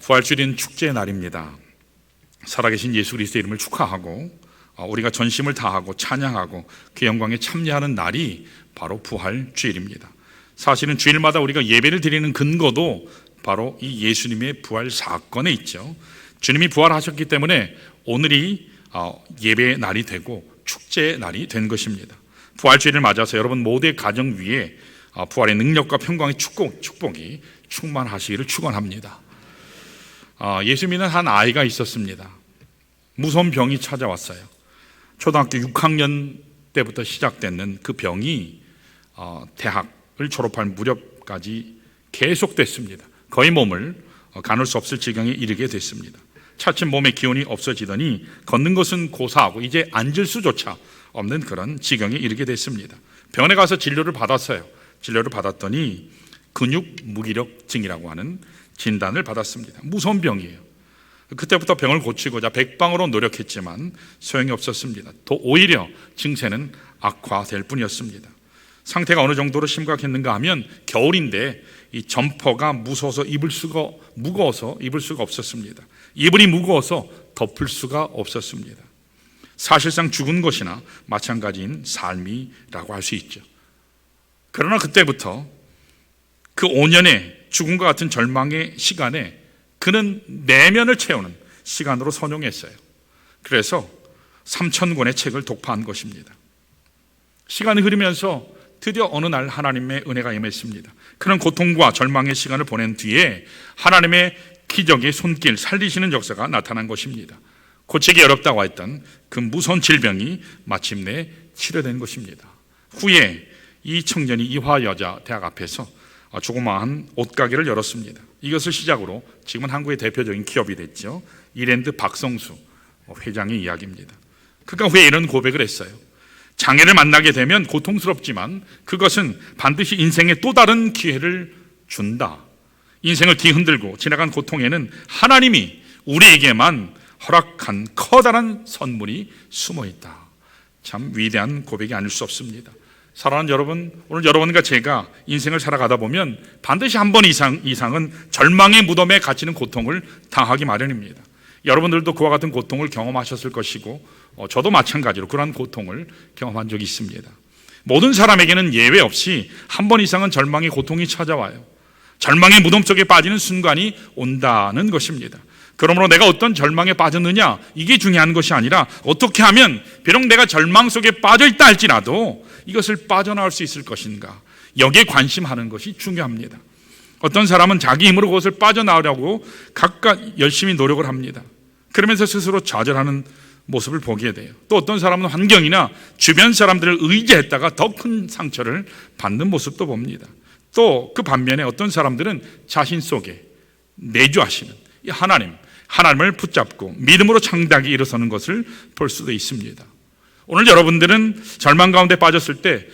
부활주일인 축제의 날입니다. 살아계신 예수 그리스도의 이름을 축하하고 우리가 전심을 다하고 찬양하고 그 영광에 참여하는 날이 바로 부활주일입니다. 사실은 주일마다 우리가 예배를 드리는 근거도 바로 이 예수님의 부활 사건에 있죠. 주님이 부활하셨기 때문에 오늘이 예배의 날이 되고 축제의 날이 된 것입니다. 부활주일을 맞아서 여러분 모두의 가정 위에 부활의 능력과 평강의 축복이 충만하시기를 축원합니다. 예수 믿는 한 아이가 있었습니다. 무서운 병이 찾아왔어요. 초등학교 6학년 때부터 시작되는 그 병이 대학을 졸업할 무렵까지 계속됐습니다. 거의 몸을 가눌 수 없을 지경에 이르게 됐습니다. 차츰 몸의 기운이 없어지더니 걷는 것은 고사하고 이제 앉을 수조차 없는 그런 지경에 이르게 됐습니다. 병원에 가서 진료를 받았어요. 진료를 받았더니 근육 무기력증이라고 하는 진단을 받았습니다. 무서운 병이에요. 그때부터 병을 고치고자 백방으로 노력했지만 소용이 없었습니다. 또 오히려 증세는 악화될 뿐이었습니다. 상태가 어느 정도로 심각했는가 하면 겨울인데 이 점퍼가 무거워서 입을 수가 없었습니다. 이불이 무거워서 덮을 수가 없었습니다. 사실상 죽은 것이나 마찬가지인 삶이라고 할 수 있죠. 그러나 그때부터 그 5년의 죽음과 같은 절망의 시간에 그는 내면을 채우는 시간으로 선용했어요. 그래서 3,000권의 책을 독파한 것입니다. 시간이 흐르면서 드디어 어느 날 하나님의 은혜가 임했습니다. 그런 고통과 절망의 시간을 보낸 뒤에 하나님의 기적의 손길, 살리시는 역사가 나타난 것입니다. 고치기 어렵다고 했던 그 무서운 질병이 마침내 치료된 것입니다. 후에 이 청년이 이화여자대학 앞에서 조그마한 옷가게를 열었습니다. 이것을 시작으로 지금은 한국의 대표적인 기업이 됐죠. 이랜드 박성수 회장의 이야기입니다. 그가 후에 이런 고백을 했어요. 장애를 만나게 되면 고통스럽지만 그것은 반드시 인생에 또 다른 기회를 준다. 인생을 뒤흔들고 지나간 고통에는 하나님이 우리에게만 허락한 커다란 선물이 숨어 있다. 참 위대한 고백이 아닐 수 없습니다. 사랑하는 여러분, 오늘 여러분과 제가 인생을 살아가다 보면 반드시 한 번 이상은 절망의 무덤에 갇히는 고통을 당하기 마련입니다. 여러분들도 그와 같은 고통을 경험하셨을 것이고 저도 마찬가지로 그러한 고통을 경험한 적이 있습니다. 모든 사람에게는 예외 없이 한 번 이상은 절망의 고통이 찾아와요. 절망의 무덤 속에 빠지는 순간이 온다는 것입니다. 그러므로 내가 어떤 절망에 빠졌느냐, 이게 중요한 것이 아니라 어떻게 하면 비록 내가 절망 속에 빠져 있다 할지라도 이것을 빠져나올 수 있을 것인가, 여기에 관심하는 것이 중요합니다. 어떤 사람은 자기 힘으로 그것을 빠져나오려고 각각 열심히 노력을 합니다. 그러면서 스스로 좌절하는 모습을 보게 돼요. 또 어떤 사람은 환경이나 주변 사람들을 의지했다가 더 큰 상처를 받는 모습도 봅니다. 또 그 반면에 어떤 사람들은 자신 속에 내주하시는 이 하나님을 붙잡고 믿음으로 창대하게 일어서는 것을 볼 수도 있습니다. 오늘 여러분들은 절망 가운데 빠졌을 때,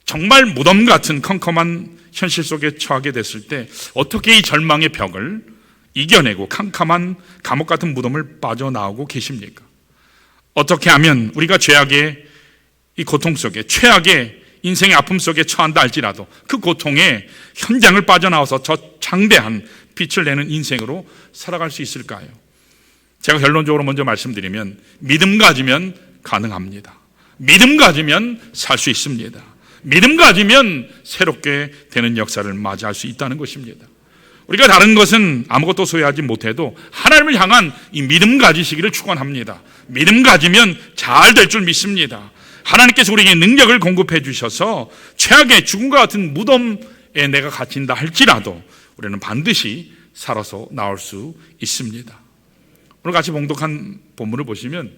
정말 무덤 같은 컴컴한 현실 속에 처하게 됐을 때 어떻게 이 절망의 벽을 이겨내고 캄캄한 감옥 같은 무덤을 빠져나오고 계십니까? 어떻게 하면 우리가 죄악의 이 고통 속에, 최악의 인생의 아픔 속에 처한다 할지라도 그 고통의 현장을 빠져나와서 저 장대한 빛을 내는 인생으로 살아갈 수 있을까요? 제가 결론적으로 먼저 말씀드리면 믿음 가지면 가능합니다. 믿음 가지면 살 수 있습니다. 믿음 가지면 새롭게 되는 역사를 맞이할 수 있다는 것입니다. 우리가 다른 것은 아무것도 소유하지 못해도 하나님을 향한 이 믿음 가지시기를 축원합니다. 믿음 가지면 잘 될 줄 믿습니다. 하나님께서 우리에게 능력을 공급해 주셔서 최악의 죽음과 같은 무덤에 내가 갇힌다 할지라도 우리는 반드시 살아서 나올 수 있습니다. 오늘 같이 봉독한 본문을 보시면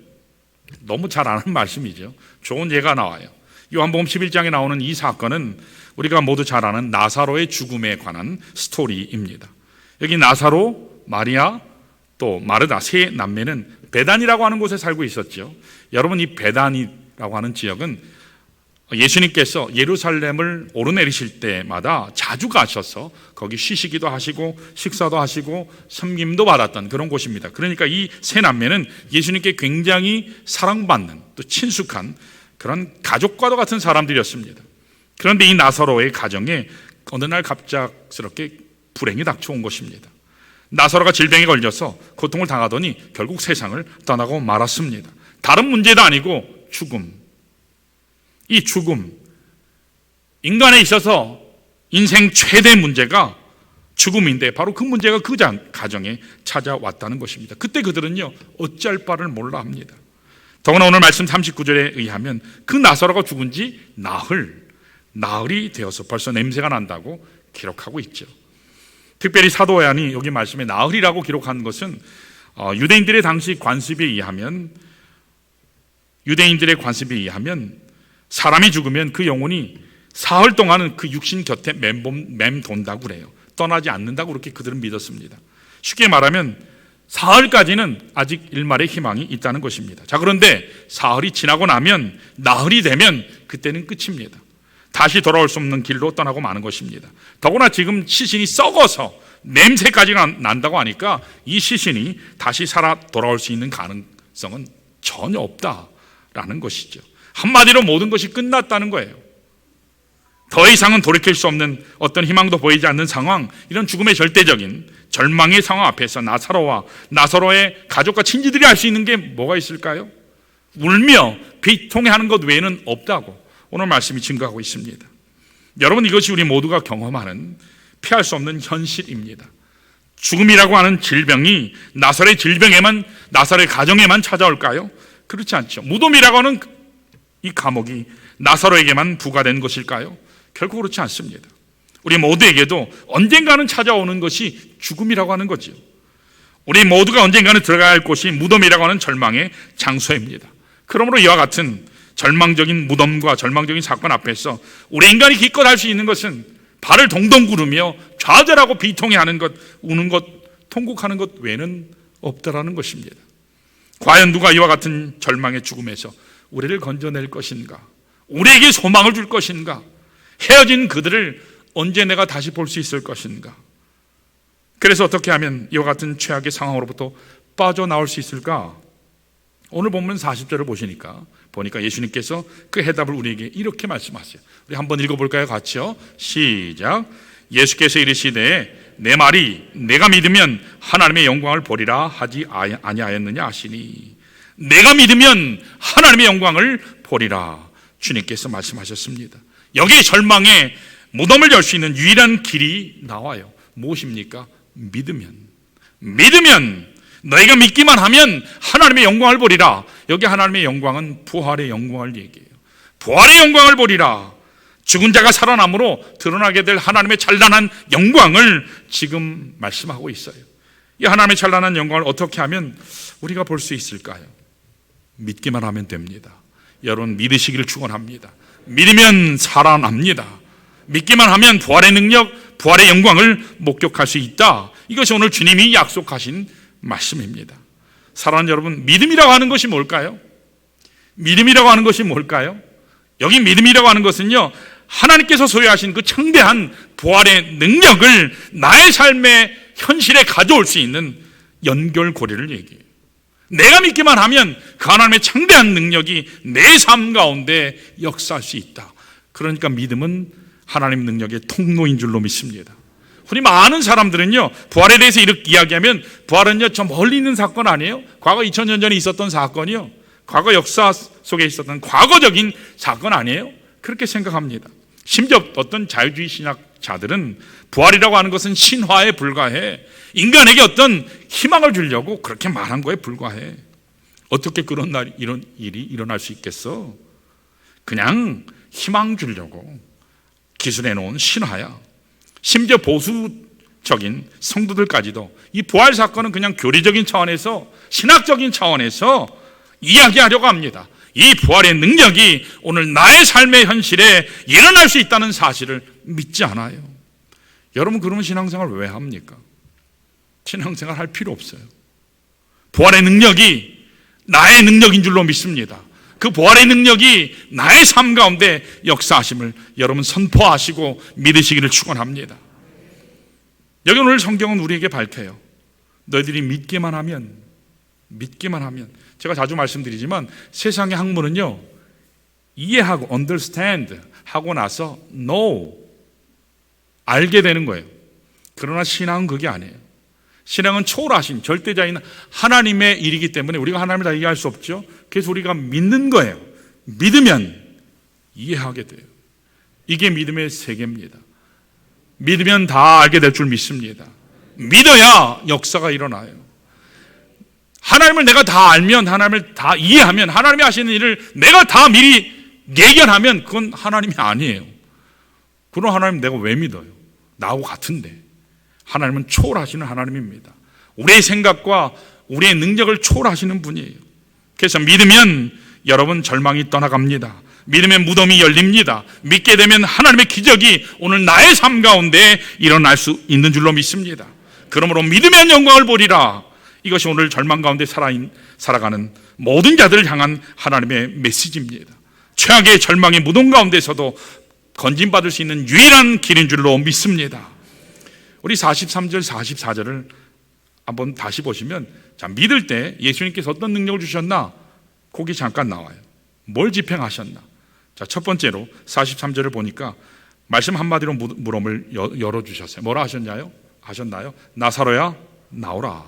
너무 잘 아는 말씀이죠. 좋은 예가 나와요. 요한복음 11장에 나오는 이 사건은 우리가 모두 잘 아는 나사로의 죽음에 관한 스토리입니다. 여기 나사로, 마리아, 또 마르다 세 남매는 베단이라고 하는 곳에 살고 있었죠. 여러분, 이 베단이라고 하는 지역은 예수님께서 예루살렘을 오르내리실 때마다 자주 가셔서 거기 쉬시기도 하시고 식사도 하시고 섬김도 받았던 그런 곳입니다. 그러니까 이 세 남매는 예수님께 굉장히 사랑받는 또 친숙한 그런 가족과도 같은 사람들이었습니다. 그런데 이 나사로의 가정에 어느 날 갑작스럽게 불행이 닥쳐온 것입니다. 나사로가 질병에 걸려서 고통을 당하더니 결국 세상을 떠나고 말았습니다. 다른 문제도 아니고 죽음. 이 죽음, 인간에 있어서 인생 최대 문제가 죽음인데 바로 그 문제가 그 가정에 찾아왔다는 것입니다. 그때 그들은요 어찌할 바를 몰라 합니다. 더구나 오늘 말씀 39절에 의하면 그 나사로가 죽은 지 나흘이 되어서 벌써 냄새가 난다고 기록하고 있죠. 특별히 사도 요한이 여기 말씀에 나흘이라고 기록한 것은 유대인들의 당시 관습에 의하면 사람이 죽으면 그 영혼이 사흘 동안은 그 육신 곁에 맴돈다고 그래요. 떠나지 않는다고 그렇게 그들은 믿었습니다. 쉽게 말하면 사흘까지는 아직 일말의 희망이 있다는 것입니다. 자, 그런데 사흘이 지나고 나면 나흘이 되면 그때는 끝입니다. 다시 돌아올 수 없는 길로 떠나고 마는 것입니다. 더구나 지금 시신이 썩어서 냄새까지 난다고 하니까 이 시신이 다시 살아 돌아올 수 있는 가능성은 전혀 없다라는 것이죠. 한마디로 모든 것이 끝났다는 거예요. 더 이상은 돌이킬 수 없는 어떤 희망도 보이지 않는 상황, 이런 죽음의 절대적인 절망의 상황 앞에서 나사로와 나사로의 가족과 친지들이 할 수 있는 게 뭐가 있을까요? 울며 비통해하는 것 외에는 없다고 오늘 말씀이 증거하고 있습니다. 여러분, 이것이 우리 모두가 경험하는 피할 수 없는 현실입니다. 죽음이라고 하는 질병이 나사로의 질병에만, 나사로의 가정에만 찾아올까요? 그렇지 않죠. 무덤이라고 하는 이 감옥이 나사로에게만 부과된 것일까요? 결코 그렇지 않습니다. 우리 모두에게도 언젠가는 찾아오는 것이 죽음이라고 하는 거죠. 우리 모두가 언젠가는 들어가야 할 곳이 무덤이라고 하는 절망의 장소입니다. 그러므로 이와 같은 절망적인 무덤과 절망적인 사건 앞에서 우리 인간이 기껏 할 수 있는 것은 발을 동동 구르며 좌절하고 비통해하는 것, 우는 것, 통곡하는 것 외에는 없다라는 것입니다. 과연 누가 이와 같은 절망의 죽음에서 우리를 건져낼 것인가? 우리에게 소망을 줄 것인가? 헤어진 그들을 언제 내가 다시 볼 수 있을 것인가? 그래서 어떻게 하면 이와 같은 최악의 상황으로부터 빠져나올 수 있을까? 오늘 본문 40절을 보니까 예수님께서 그 해답을 우리에게 이렇게 말씀하세요. 우리 한번 읽어볼까요? 같이요. 시작. 예수께서 이르시되 내 말이 내가 믿으면 하나님의 영광을 보리라 하지 아니하였느냐 하시니, 내가 믿으면 하나님의 영광을 보리라 주님께서 말씀하셨습니다. 여기에 절망의 무덤을 열 수 있는 유일한 길이 나와요. 무엇입니까? 믿으면 너희가 믿기만 하면 하나님의 영광을 보리라. 여기 하나님의 영광은 부활의 영광을 얘기해요. 부활의 영광을 보리라. 죽은 자가 살아남으로 드러나게 될 하나님의 찬란한 영광을 지금 말씀하고 있어요. 이 하나님의 찬란한 영광을 어떻게 하면 우리가 볼 수 있을까요? 믿기만 하면 됩니다. 여러분, 믿으시기를 축원합니다. 믿으면 살아납니다. 믿기만 하면 부활의 능력, 부활의 영광을 목격할 수 있다. 이것이 오늘 주님이 약속하신 말씀입니다. 사랑하는 여러분, 믿음이라고 하는 것이 뭘까요? 믿음이라고 하는 것이 뭘까요? 여기 믿음이라고 하는 것은요, 하나님께서 소유하신 그 창대한 부활의 능력을 나의 삶의 현실에 가져올 수 있는 연결고리를 얘기해요. 내가 믿기만 하면 그 하나님의 창대한 능력이 내 삶 가운데 역사할 수 있다. 그러니까 믿음은 하나님 능력의 통로인 줄로 믿습니다. 우리 많은 사람들은요, 부활에 대해서 이렇게 이야기하면 부활은요, 저 멀리 있는 사건 아니에요? 과거 2000년 전에 있었던 사건이요, 과거 역사 속에 있었던 과거적인 사건 아니에요? 그렇게 생각합니다. 심지어 어떤 자유주의 신학자들은 부활이라고 하는 것은 신화에 불과해, 인간에게 어떤 희망을 주려고 그렇게 말한 거에 불과해. 어떻게 이런 일이 일어날 수 있겠어? 그냥 희망 주려고 기술해 놓은 신화야. 심지어 보수적인 성도들까지도 이 부활 사건은 그냥 교리적인 차원에서, 신학적인 차원에서 이야기하려고 합니다. 이 부활의 능력이 오늘 나의 삶의 현실에 일어날 수 있다는 사실을 믿지 않아요. 여러분, 그러면 신앙생활 왜 합니까? 신앙생활 할 필요 없어요. 부활의 능력이 나의 능력인 줄로 믿습니다. 그 부활의 능력이 나의 삶 가운데 역사하심을 여러분 선포하시고 믿으시기를 축원합니다. 여기 오늘 성경은 우리에게 밝혀요. 너희들이 믿기만 하면, 제가 자주 말씀드리지만 세상의 학문은요, 이해하고 understand 하고 나서 know, 알게 되는 거예요. 그러나 신앙은 그게 아니에요. 신앙은 초월하신 절대자인 하나님의 일이기 때문에 우리가 하나님을 다 이해할 수 없죠. 그래서 우리가 믿는 거예요. 믿으면 이해하게 돼요. 이게 믿음의 세계입니다. 믿으면 다 알게 될 줄 믿습니다. 믿어야 역사가 일어나요. 하나님을 내가 다 알면, 하나님을 다 이해하면, 하나님이 하시는 일을 내가 다 미리 예견하면 그건 하나님이 아니에요. 그런 하나님 내가 왜 믿어요? 나하고 같은데. 하나님은 초월하시는 하나님입니다. 우리의 생각과 우리의 능력을 초월하시는 분이에요. 그래서 믿으면 여러분 절망이 떠나갑니다. 믿으면 무덤이 열립니다. 믿게 되면 하나님의 기적이 오늘 나의 삶 가운데 일어날 수 있는 줄로 믿습니다. 그러므로 믿으면 영광을 보리라. 이것이 오늘 절망 가운데 살아가는 모든 자들을 향한 하나님의 메시지입니다. 최악의 절망의 무덤 가운데서도 건진받을 수 있는 유일한 길인 줄로 믿습니다. 우리 43절 44절을 한번 다시 보시면, 자, 믿을 때 예수님께서 어떤 능력을 주셨나? 거기 잠깐 나와요. 뭘 집행하셨나? 자, 첫 번째로 43절을 보니까 말씀 한마디로 무덤을 열어주셨어요. 뭐라 하셨나요? 나사로야 나오라.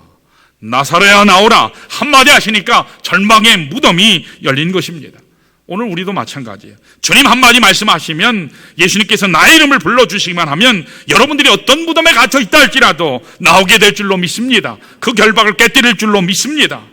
나사로야 나오라. 한마디 하시니까 절망의 무덤이 열린 것입니다. 오늘 우리도 마찬가지예요. 주님 한마디 말씀하시면 예수님께서 나의 이름을 불러주시기만 하면 여러분들이 어떤 무덤에 갇혀 있다 할지라도 나오게 될 줄로 믿습니다. 그 결박을 깨뜨릴 줄로 믿습니다.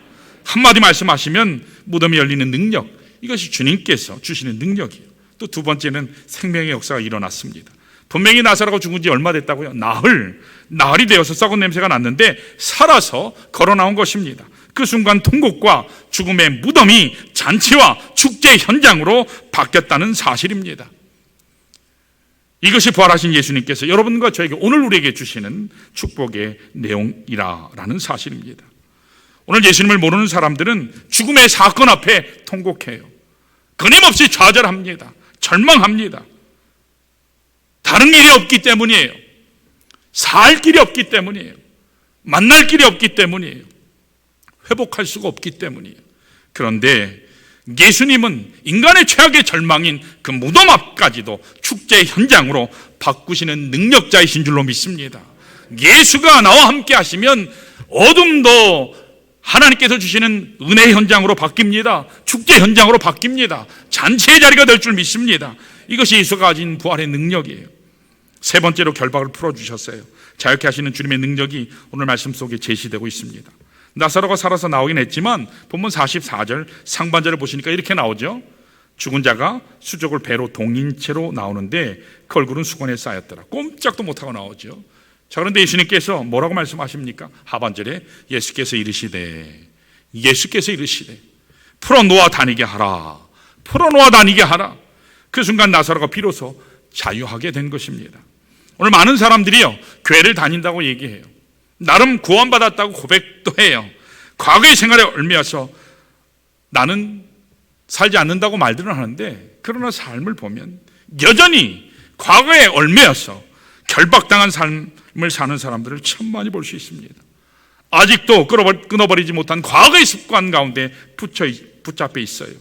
한마디 말씀하시면 무덤이 열리는 능력, 이것이 주님께서 주시는 능력이에요. 또 두 번째는 생명의 역사가 일어났습니다. 분명히 나사로가 죽은 지 얼마 됐다고요? 나흘이 되어서 썩은 냄새가 났는데 살아서 걸어 나온 것입니다. 그 순간 통곡과 죽음의 무덤이 잔치와 축제 현장으로 바뀌었다는 사실입니다. 이것이 부활하신 예수님께서 여러분과 저에게 오늘 우리에게 주시는 축복의 내용이라는 사실입니다. 오늘 예수님을 모르는 사람들은 죽음의 사건 앞에 통곡해요. 끊임없이 좌절합니다. 절망합니다. 다른 길이 없기 때문이에요. 살 길이 없기 때문이에요. 만날 길이 없기 때문이에요. 회복할 수가 없기 때문이에요. 그런데 예수님은 인간의 최악의 절망인 그 무덤 앞까지도 축제 현장으로 바꾸시는 능력자이신 줄로 믿습니다. 예수가 나와 함께 하시면 어둠도 하나님께서 주시는 은혜 현장으로 바뀝니다. 축제 현장으로 바뀝니다. 잔치의 자리가 될 줄 믿습니다. 이것이 예수가 가진 부활의 능력이에요. 세 번째로 결박을 풀어주셨어요. 자유케 하시는 주님의 능력이 오늘 말씀 속에 제시되고 있습니다. 나사로가 살아서 나오긴 했지만 본문 44절 상반절을 보시니까 이렇게 나오죠. 죽은 자가 수족을 배로 동인 채로 나오는데 그 얼굴은 수건에 쌓였더라. 꼼짝도 못하고 나오죠. 자, 그런데 예수님께서 뭐라고 말씀하십니까? 하반절에 예수께서 이르시되 풀어놓아 다니게 하라. 풀어놓아 다니게 하라. 그 순간 나사로가 비로소 자유하게 된 것입니다. 오늘 많은 사람들이요, 교회를 다닌다고 얘기해요. 나름 구원받았다고 고백도 해요. 과거의 생활에 얽매여서 나는 살지 않는다고 말들은 하는데, 그러나 삶을 보면 여전히 과거에 얽매여서 결박당한 삶을 사는 사람들을 참 많이 볼 수 있습니다. 아직도 끊어버리지 못한 과거의 습관 가운데 붙잡혀 있어요.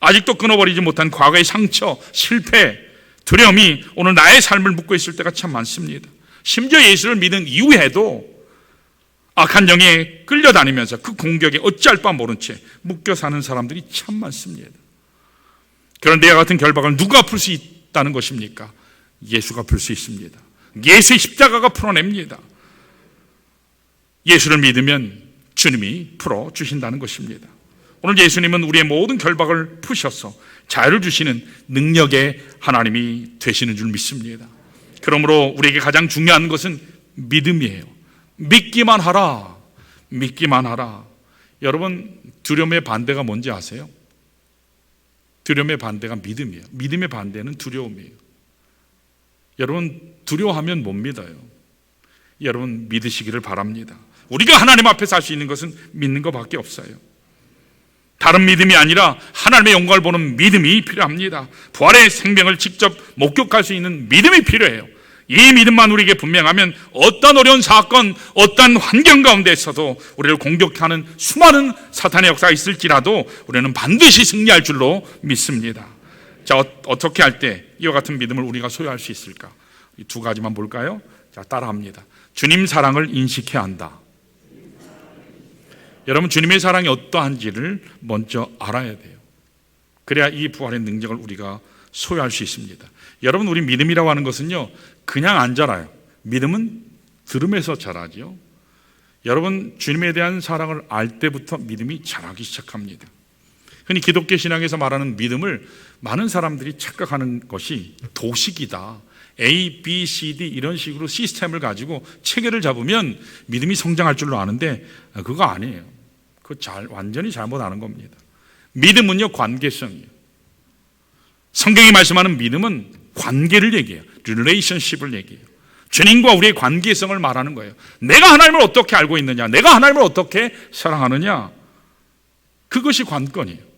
아직도 끊어버리지 못한 과거의 상처, 실패, 두려움이 오늘 나의 삶을 묶고 있을 때가 참 많습니다. 심지어 예수를 믿은 이후에도 악한 영에 끌려다니면서 그 공격에 어찌할 바 모른 채 묶여 사는 사람들이 참 많습니다. 그런데 이와 같은 결박을 누가 풀 수 있다는 것입니까? 예수가 풀 수 있습니다. 예수의 십자가가 풀어냅니다. 예수를 믿으면 주님이 풀어주신다는 것입니다. 오늘 예수님은 우리의 모든 결박을 푸셔서 자유를 주시는 능력의 하나님이 되시는 줄 믿습니다. 그러므로 우리에게 가장 중요한 것은 믿음이에요. 믿기만 하라. 믿기만 하라. 여러분, 두려움의 반대가 뭔지 아세요? 두려움의 반대가 믿음이에요. 믿음의 반대는 두려움이에요. 여러분, 두려워하면 못 믿어요. 여러분, 믿으시기를 바랍니다. 우리가 하나님 앞에서 할 수 있는 것은 믿는 것밖에 없어요. 다른 믿음이 아니라 하나님의 영광을 보는 믿음이 필요합니다. 부활의 생명을 직접 목격할 수 있는 믿음이 필요해요. 이 믿음만 우리에게 분명하면 어떤 어려운 사건, 어떤 환경 가운데서도 우리를 공격하는 수많은 사탄의 역사가 있을지라도 우리는 반드시 승리할 줄로 믿습니다. 자, 어떻게 할 때 이와 같은 믿음을 우리가 소유할 수 있을까? 이 두 가지만 볼까요? 자, 따라합니다. 주님 사랑을 인식해야 한다. 여러분, 주님의 사랑이 어떠한지를 먼저 알아야 돼요. 그래야 이 부활의 능력을 우리가 소유할 수 있습니다. 여러분, 우리 믿음이라고 하는 것은요, 그냥 안 자라요. 믿음은 들음에서 자라지요. 여러분, 주님에 대한 사랑을 알 때부터 믿음이 자라기 시작합니다. 흔히 기독교 신앙에서 말하는 믿음을 많은 사람들이 착각하는 것이 도식이다. A, B, C, D 이런 식으로 시스템을 가지고 체계를 잡으면 믿음이 성장할 줄로 아는데 그거 아니에요. 그거 완전히 잘못 아는 겁니다. 믿음은요, 관계성이에요. 성경이 말씀하는 믿음은 관계를 얘기해요. 릴레이션십을 얘기해요. 주님과 우리의 관계성을 말하는 거예요. 내가 하나님을 어떻게 알고 있느냐, 내가 하나님을 어떻게 사랑하느냐, 그것이 관건이에요.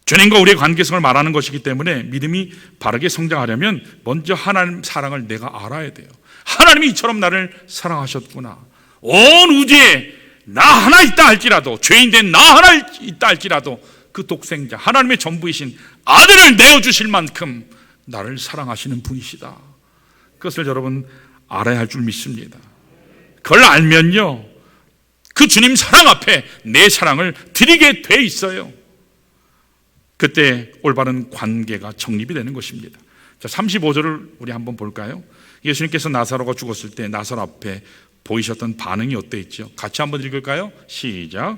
주님과 우리의 관계성을 말하는 것이기 때문에 믿음이 바르게 성장하려면 먼저 하나님 사랑을 내가 알아야 돼요. 하나님이 이처럼 나를 사랑하셨구나. 온 우주에 나 하나 있다 할지라도, 죄인된 나 하나 있다 할지라도 그 독생자, 하나님의 전부이신 아들을 내어주실 만큼 나를 사랑하시는 분이시다. 그것을 여러분 알아야 할 줄 믿습니다. 그걸 알면요, 그 주님 사랑 앞에 내 사랑을 드리게 돼 있어요. 그때 올바른 관계가 정립이 되는 것입니다. 자, 35절을 우리 한번 볼까요? 예수님께서 나사로가 죽었을 때 나사로 앞에 보이셨던 반응이 어땠죠? 같이 한번 읽을까요? 시작.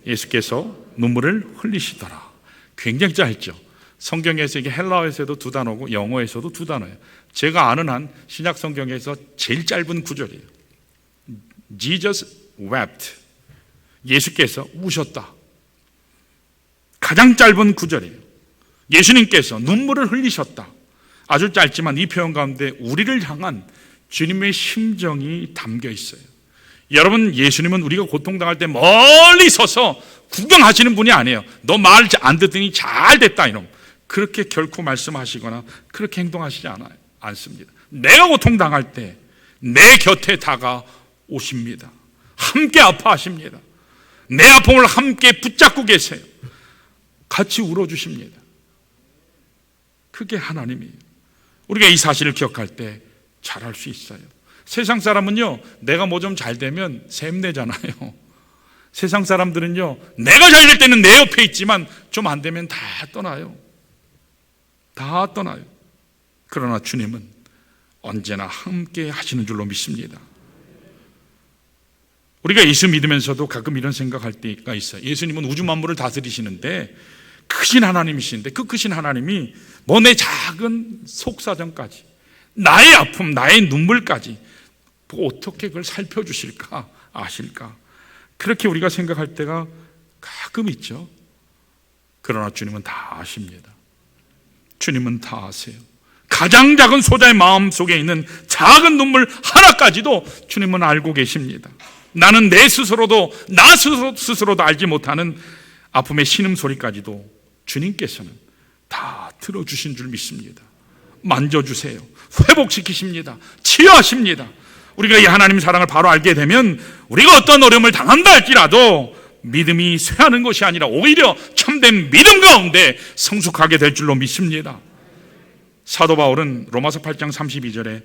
예수께서 눈물을 흘리시더라. 굉장히 짧죠. 성경에서 이게 헬라어에서도 두 단어고 영어에서도 두 단어예요. 제가 아는 한 신약 성경에서 제일 짧은 구절이에요. Jesus wept. 예수께서 우셨다. 가장 짧은 구절이에요. 예수님께서 눈물을 흘리셨다. 아주 짧지만 이 표현 가운데 우리를 향한 주님의 심정이 담겨 있어요. 여러분, 예수님은 우리가 고통당할 때 멀리 서서 구경하시는 분이 아니에요. 너 말 안 듣더니 잘 됐다 이놈. 그렇게 결코 말씀하시거나 그렇게 행동하시지 않습니다. 내가 고통당할 때 내 곁에 다가오십니다. 함께 아파하십니다. 내 아픔을 함께 붙잡고 계세요. 같이 울어주십니다. 그게 하나님이에요. 우리가 이 사실을 기억할 때 잘할 수 있어요. 세상 사람은요, 내가 뭐 좀 잘 되면 샘내잖아요. 세상 사람들은요, 내가 잘 될 때는 내 옆에 있지만 좀 안 되면 다 떠나요. 다 떠나요. 그러나 주님은 언제나 함께 하시는 줄로 믿습니다. 우리가 예수 믿으면서도 가끔 이런 생각할 때가 있어요. 예수님은 우주 만물을 다스리시는데 크신 하나님이신데 그 크신 하나님이 뭐 내 작은 속사정까지, 나의 아픔, 나의 눈물까지 어떻게 그걸 살펴주실까, 아실까? 그렇게 우리가 생각할 때가 가끔 있죠. 그러나 주님은 다 아십니다. 주님은 다 아세요. 가장 작은 소자의 마음 속에 있는 작은 눈물 하나까지도 주님은 알고 계십니다. 나는 내 스스로도, 나 스스로도 알지 못하는 아픔의 신음소리까지도 주님께서는 다 들어주신 줄 믿습니다. 만져주세요. 회복시키십니다. 치유하십니다. 우리가 이 하나님 사랑을 바로 알게 되면 우리가 어떤 어려움을 당한다 할지라도 믿음이 쇠하는 것이 아니라 오히려 참된 믿음 가운데 성숙하게 될 줄로 믿습니다. 사도 바울은 로마서 8장 32절에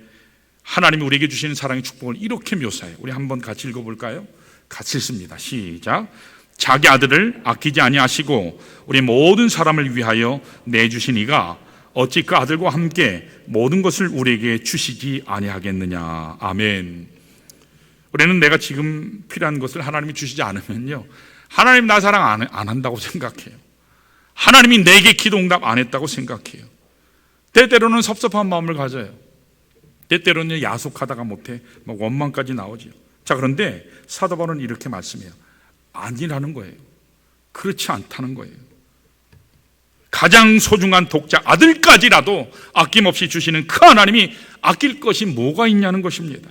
하나님이 우리에게 주시는 사랑의 축복을 이렇게 묘사해요. 우리 한번 같이 읽어볼까요? 같이 읽습니다. 시작. 자기 아들을 아끼지 아니하시고 우리 모든 사람을 위하여 내주신 이가 어찌 그 아들과 함께 모든 것을 우리에게 주시지 아니하겠느냐. 아멘. 우리는 내가 지금 필요한 것을 하나님이 주시지 않으면요, 하나님 나 사랑 안 한다고 생각해요. 하나님이 내게 기도 응답 안 했다고 생각해요. 때때로는 섭섭한 마음을 가져요. 때때로는 야속하다가 못해 막 원망까지 나오죠. 자, 그런데 사도 바울은 이렇게 말씀해요. 아니라는 거예요. 그렇지 않다는 거예요. 가장 소중한 독자 아들까지라도 아낌없이 주시는 그 하나님이 아낄 것이 뭐가 있냐는 것입니다.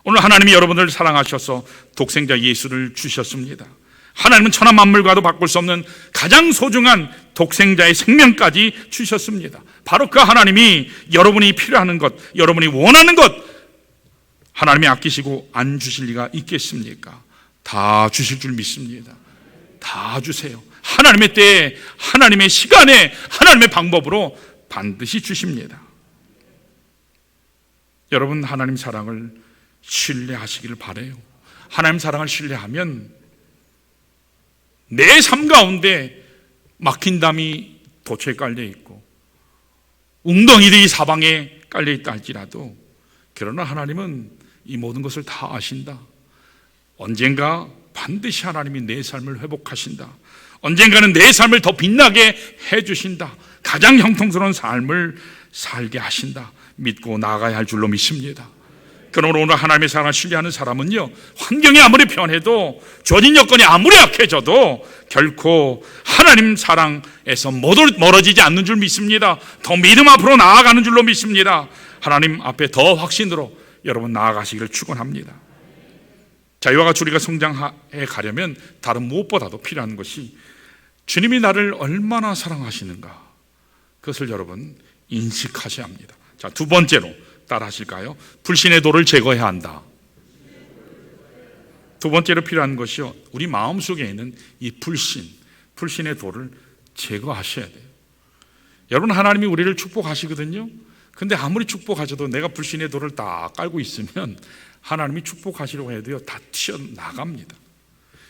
오늘 하나님이 여러분들을 사랑하셔서 독생자 예수를 주셨습니다. 하나님은 천하 만물과도 바꿀 수 없는 가장 소중한 독생자의 생명까지 주셨습니다. 바로 그 하나님이 여러분이 필요하는 것, 여러분이 원하는 것 하나님이 아끼시고 안 주실 리가 있겠습니까? 다 주실 줄 믿습니다. 다 주세요. 하나님의 때에, 하나님의 시간에, 하나님의 방법으로 반드시 주십니다. 여러분, 하나님 사랑을 신뢰하시기를 바라요. 하나님 사랑을 신뢰하면 내 삶 가운데 막힌 담이 도처에 깔려 있고 웅덩이들이 사방에 깔려 있다 할지라도, 그러나 하나님은 이 모든 것을 다 아신다. 언젠가 반드시 하나님이 내 삶을 회복하신다. 언젠가는 내 삶을 더 빛나게 해주신다. 가장 형통스러운 삶을 살게 하신다. 믿고 나아가야 할 줄로 믿습니다. 그러므로 오늘 하나님의 사랑을 신뢰하는 사람은요, 환경이 아무리 변해도, 주어진 여건이 아무리 악해져도 결코 하나님 사랑에서 멀어지지 않는 줄 믿습니다. 더 믿음 앞으로 나아가는 줄로 믿습니다. 하나님 앞에 더 확신으로 여러분 나아가시기를 축원합니다. 자, 이와 같이 우리가 성장해 가려면 다른 무엇보다도 필요한 것이 주님이 나를 얼마나 사랑하시는가, 그것을 여러분 인식하셔야 합니다. 자, 두 번째로 따라 하실까요? 불신의 돌을 제거해야 한다. 두 번째로 필요한 것이요, 우리 마음속에 있는 이 불신의 돌을 제거하셔야 돼요. 여러분, 하나님이 우리를 축복하시거든요. 근데 아무리 축복하셔도 내가 불신의 돌을 다 깔고 있으면 하나님이 축복하시려고 해도요, 다 튀어나갑니다.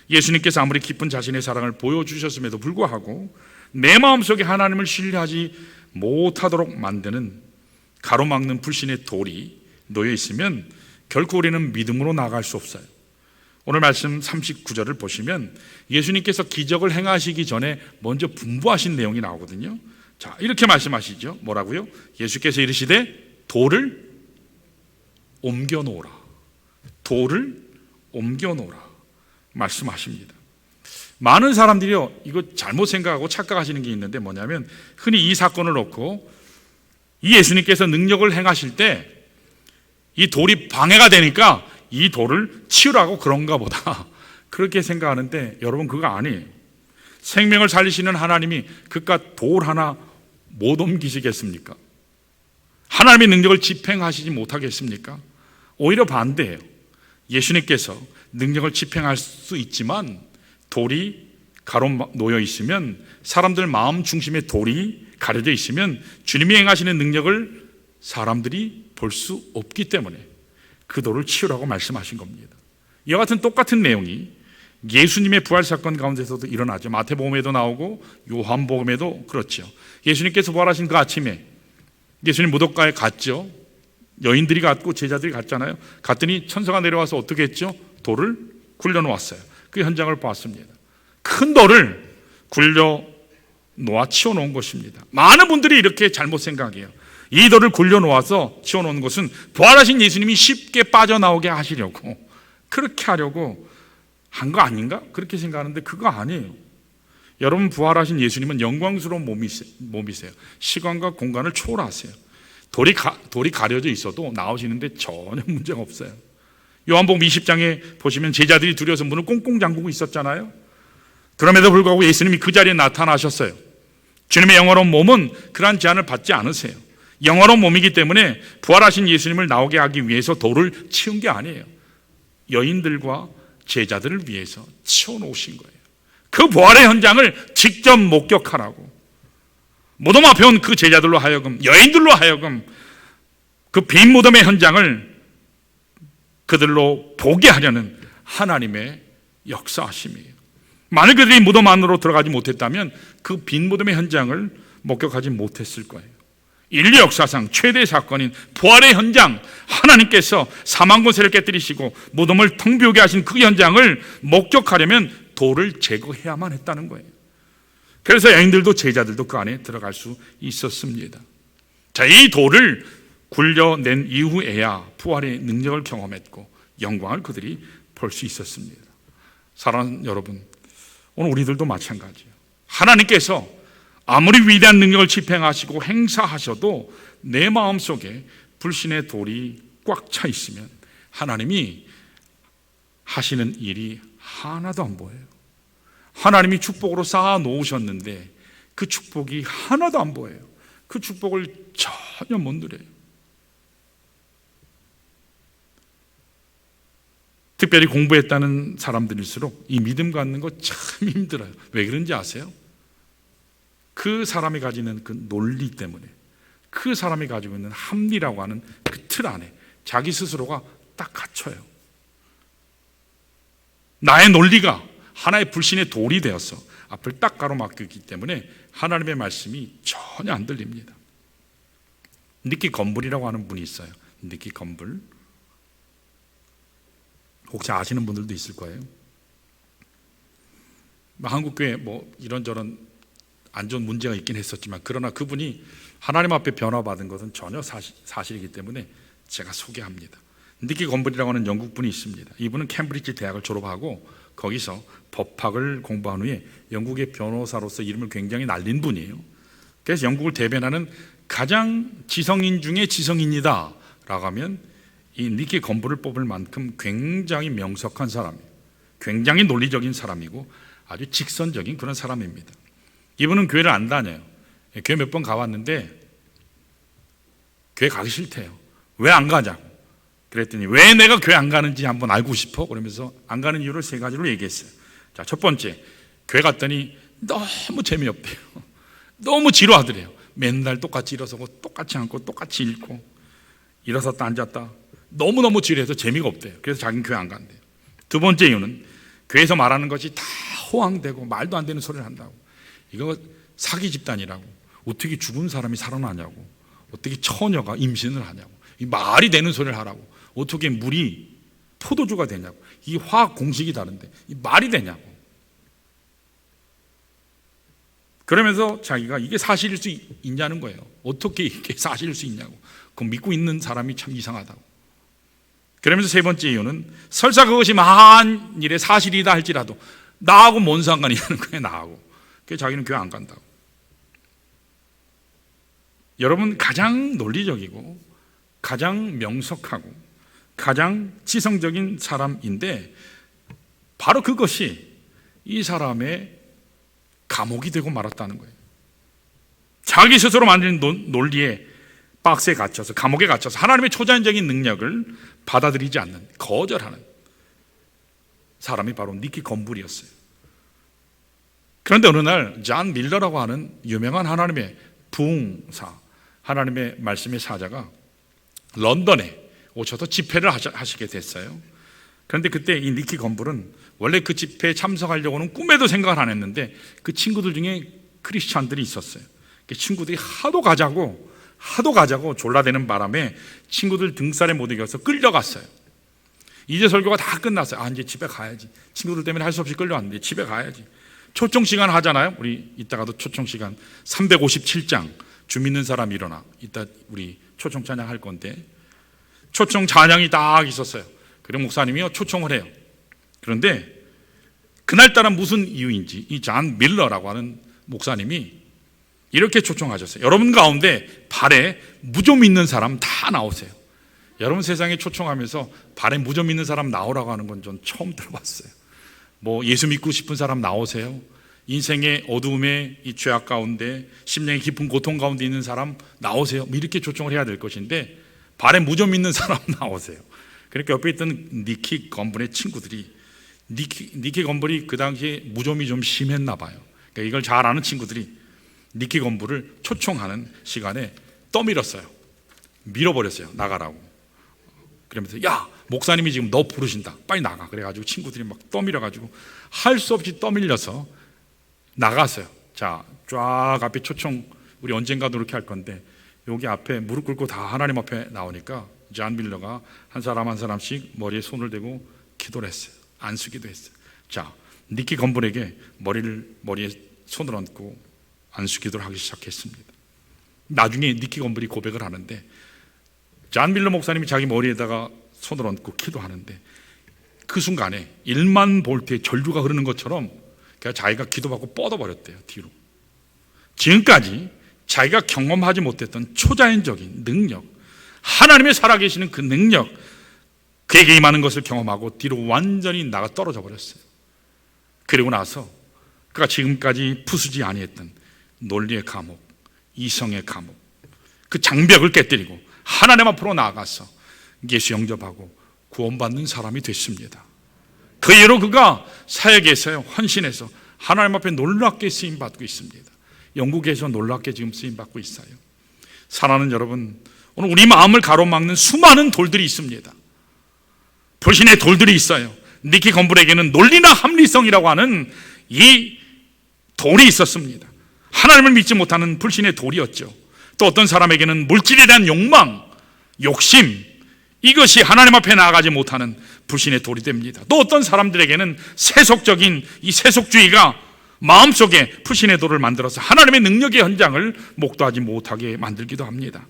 예수님께서 아무리 깊은 자신의 사랑을 보여주셨음에도 불구하고 내 마음속에 하나님을 신뢰하지 못하도록 만드는, 가로막는 불신의 돌이 놓여 있으면 결코 우리는 믿음으로 나아갈 수 없어요. 오늘 말씀 39절을 보시면 예수님께서 기적을 행하시기 전에 먼저 분부하신 내용이 나오거든요. 자, 이렇게 말씀하시죠. 뭐라고요? 예수께서 이르시되 돌을 옮겨 놓으라. 돌을 옮겨 놓으라 말씀하십니다. 많은 사람들이요, 이거 잘못 생각하고 착각하시는 게 있는데 뭐냐면, 흔히 이 사건을 놓고 이 예수님께서 능력을 행하실 때 이 돌이 방해가 되니까 이 돌을 치우라고 그런가 보다, 그렇게 생각하는데 여러분, 그거 아니에요. 생명을 살리시는 하나님이 그깟 돌 하나 못 옮기시겠습니까? 하나님의 능력을 집행하시지 못하겠습니까? 오히려 반대예요. 예수님께서 능력을 집행할 수 있지만 돌이 가로 놓여 있으면, 사람들 마음 중심에 돌이 가려져 있으면 주님이 행하시는 능력을 사람들이 볼 수 없기 때문에 그 돌을 치우라고 말씀하신 겁니다. 이와 같은 똑같은 내용이 예수님의 부활 사건 가운데서도 일어나죠. 마태복음에도 나오고 요한복음에도 그렇죠. 예수님께서 부활하신 그 아침에 예수님 무덤가에 갔죠. 여인들이 갔고 제자들이 갔잖아요. 갔더니 천사가 내려와서 어떻게 했죠? 돌을 굴려놓았어요. 그 현장을 보았습니다. 큰 돌을 굴려 놓아 치워놓은 것입니다. 많은 분들이 이렇게 잘못 생각해요. 이 돌을 굴려놓아서 치워놓은 것은 부활하신 예수님이 쉽게 빠져나오게 하시려고, 그렇게 하려고 한 거 아닌가? 그렇게 생각하는데 그거 아니에요. 여러분, 부활하신 예수님은 영광스러운 몸이세요. 시간과 공간을 초월하세요. 돌이 가려져 있어도 나오시는데 전혀 문제가 없어요. 요한복음 20장에 보시면 제자들이 두려워서 문을 꽁꽁 잠그고 있었잖아요. 그럼에도 불구하고 예수님이 그 자리에 나타나셨어요. 주님의 영원한 몸은 그러한 제한을 받지 않으세요. 영원한 몸이기 때문에 부활하신 예수님을 나오게 하기 위해서 돌을 치운 게 아니에요. 여인들과 제자들을 위해서 치워놓으신 거예요. 그 부활의 현장을 직접 목격하라고, 무덤 앞에 온 그 제자들로 하여금, 여인들로 하여금 그 빈 무덤의 현장을 그들로 보게 하려는 하나님의 역사하심이에요. 만약 그들이 무덤 안으로 들어가지 못했다면 그 빈 무덤의 현장을 목격하지 못했을 거예요. 인류 역사상 최대 사건인 부활의 현장, 하나님께서 사망 권세를 깨뜨리시고 무덤을 텅 비우게 하신 그 현장을 목격하려면 돌을 제거해야만 했다는 거예요. 그래서 여인들도 제자들도 그 안에 들어갈 수 있었습니다. 자, 이 돌을 굴려낸 이후에야 부활의 능력을 경험했고 영광을 그들이 볼 수 있었습니다. 사랑하는 여러분, 오늘 우리들도 마찬가지예요. 하나님께서 아무리 위대한 능력을 집행하시고 행사하셔도 내 마음속에 불신의 돌이 꽉 차 있으면 하나님이 하시는 일이 하나도 안 보여요. 하나님이 축복으로 쌓아 놓으셨는데 그 축복이 하나도 안 보여요. 그 축복을 전혀 못 누려요. 특별히 공부했다는 사람들일수록 이 믿음 갖는 거 참 힘들어요. 왜 그런지 아세요? 그 사람이 가지는 그 논리 때문에, 그 사람이 가지고 있는 합리라고 하는 그 틀 안에 자기 스스로가 딱 갇혀요. 나의 논리가 하나의 불신의 돌이 되어서 앞을 딱 가로막기 때문에 하나님의 말씀이 전혀 안 들립니다. 니키 건불이라고 하는 분이 있어요. 니키 건불. 혹시 아시는 분들도 있을 거예요. 한국교회 이런저런 안 좋은 문제가 있긴 했었지만, 그러나 그분이 하나님 앞에 변화받은 것은 전혀 사실이기 때문에 제가 소개합니다. 니키 건불이라고 하는 영국 분이 있습니다. 이분은 캠브리지 대학을 졸업하고 거기서 법학을 공부한 후에 영국의 변호사로서 이름을 굉장히 날린 분이에요. 그래서 영국을 대변하는 가장 지성인 중에 지성인이다 라고 하면 이 니키 건불을 뽑을 만큼 굉장히 명석한 사람이에요. 굉장히 논리적인 사람이고 아주 직선적인 그런 사람입니다. 이분은 교회를 안 다녀요. 교회 몇 번 가봤는데 교회 가기 싫대요. 왜 안 가자고 그랬더니, 왜 내가 교회 안 가는지 한번 알고 싶어? 그러면서 안 가는 이유를 3가지로 얘기했어요. 자, 첫 번째, 교회 갔더니 너무 재미없대요. 너무 지루하더래요. 맨날 똑같이 일어서고 똑같이 앉고 똑같이 읽고 일어섰다 앉았다 너무너무 지루해서 재미가 없대요. 그래서 자기는 교회 안 간대요. 두 번째 이유는 교회에서 말하는 것이 다 호황되고 말도 안 되는 소리를 한다고. 이거 사기 집단이라고. 어떻게 죽은 사람이 살아나냐고. 어떻게 처녀가 임신을 하냐고. 이 말이 되는 소리를 하라고. 어떻게 물이 포도주가 되냐고. 이 화학 공식이 다른데 이 말이 되냐고. 그러면서 자기가 이게 사실일 수 있냐는 거예요. 어떻게 이게 사실일 수 있냐고. 그거 믿고 있는 사람이 참 이상하다고. 그러면서 세 번째 이유는 설사 그것이 만일의 사실이다 할지라도 나하고 뭔 상관이냐는 거예요. 나하고. 그래서 자기는 교회 안 간다고. 여러분, 가장 논리적이고 가장 명석하고 가장 지성적인 사람인데 바로 그것이 이 사람의 감옥이 되고 말았다는 거예요. 자기 스스로 만든 논리에 박스에 갇혀서, 감옥에 갇혀서 하나님의 초자연적인 능력을 받아들이지 않는, 거절하는 사람이 바로 니키 건불이었어요. 그런데 어느 날 존 밀러라고 하는 유명한 하나님의 부흥사, 하나님의 말씀의 사자가 런던에 오셔서 집회를 하시게 됐어요. 그런데 그때 이 니키 건불은 원래 그 집회에 참석하려고는 꿈에도 생각을 안 했는데 그 친구들 중에 크리스찬들이 있었어요. 그 친구들이 하도 가자고 졸라대는 바람에 친구들 등살에 못 이겨서 끌려갔어요. 이제 설교가 다 끝났어요. 이제 집에 가야지. 친구들 때문에 할 수 없이 끌려왔는데 집에 가야지. 초청 시간 하잖아요. 우리 이따가도 초청 시간 357장 주 믿는 사람 일어나. 이따 우리 초청 찬양 할 건데 초청 찬양이 딱 있었어요. 그리고 목사님이요 초청을 해요. 그런데 그날따라 무슨 이유인지 이 존 밀러라고 하는 목사님이 이렇게 초청하셨어요. 여러분 가운데 발에 무좀 있는 사람 다 나오세요. 여러분 세상에 초청하면서 발에 무좀 있는 사람 나오라고 하는 건 전 처음 들어봤어요. 예수 믿고 싶은 사람 나오세요. 인생의 어두움에 이 죄악 가운데 심령의 깊은 고통 가운데 있는 사람 나오세요. 이렇게 초청을 해야 될 것인데 발에 무좀 있는 사람 나오세요. 그러니까 옆에 있던 니키 건불의 친구들이 니키 건불이 그 당시에 무좀이 좀 심했나 봐요. 그러니까 이걸 잘 아는 친구들이 니키 건불을 초청하는 시간에 떠밀었어요. 밀어버렸어요. 나가라고. 그러면서 야 목사님이 지금 너 부르신다. 빨리 나가. 그래가지고 친구들이 막 떠밀어가지고 할 수 없이 떠밀려서 나갔어요. 자, 쫙 앞에 초청 우리 언젠가도 이렇게 할 건데 여기 앞에 무릎 꿇고 다 하나님 앞에 나오니까 존 밀러가 한 사람 한 사람씩 머리에 손을 대고 기도를 했어요. 안수기도 했어요. 자, 니키 건불에게 머리에 손을 얹고 안수기도를 하기 시작했습니다. 나중에 니키 건불이 고백을 하는데 존 밀러 목사님이 자기 머리에다가 손을 얹고 기도하는데 그 순간에 1만 볼트의 전류가 흐르는 것처럼 자기가 기도받고 뻗어버렸대요. 뒤로. 지금까지 자기가 경험하지 못했던 초자연적인 능력, 하나님의 살아계시는 그 능력, 그에게 임하는 것을 경험하고 뒤로 완전히 나가 떨어져 버렸어요. 그리고 나서 그가 지금까지 부수지 아니했던 논리의 감옥, 이성의 감옥, 그 장벽을 깨뜨리고 하나님 앞으로 나아가서 예수 영접하고 구원받는 사람이 됐습니다. 그 이후로 그가 사역에서 헌신해서 하나님 앞에 놀랍게 쓰임받고 있습니다. 영국에서 놀랍게 지금 쓰임받고 있어요. 사랑하는 여러분, 오늘 우리 마음을 가로막는 수많은 돌들이 있습니다. 불신의 돌들이 있어요. 니키 건불에게는 논리나 합리성이라고 하는 이 돌이 있었습니다. 하나님을 믿지 못하는 불신의 돌이었죠. 또 어떤 사람에게는 물질에 대한 욕망, 욕심, 이것이 하나님 앞에 나아가지 못하는 불신의 돌이 됩니다. 또 어떤 사람들에게는 세속적인 이 세속주의가 마음속에 불신의 돌을 만들어서 하나님의 능력의 현장을 목도하지 못하게 만들기도 합니다.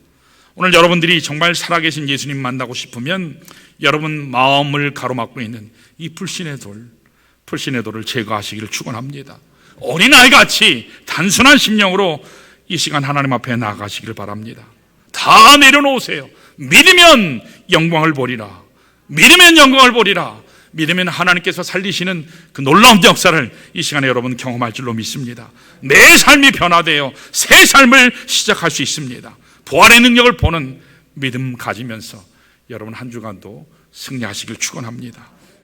오늘 여러분들이 정말 살아계신 예수님 만나고 싶으면 여러분 마음을 가로막고 있는 이 불신의 돌을 제거하시기를 축원합니다. 어린아이같이 단순한 심령으로 이 시간 하나님 앞에 나아가시기를 바랍니다. 다 내려놓으세요. 믿으면 영광을 보리라. 믿으면 영광을 보리라. 믿으면 하나님께서 살리시는 그 놀라운 역사를 이 시간에 여러분 경험할 줄로 믿습니다. 내 삶이 변화되어 새 삶을 시작할 수 있습니다. 부활의 능력을 보는 믿음 가지면서 여러분 한 주간도 승리하시길 축원합니다.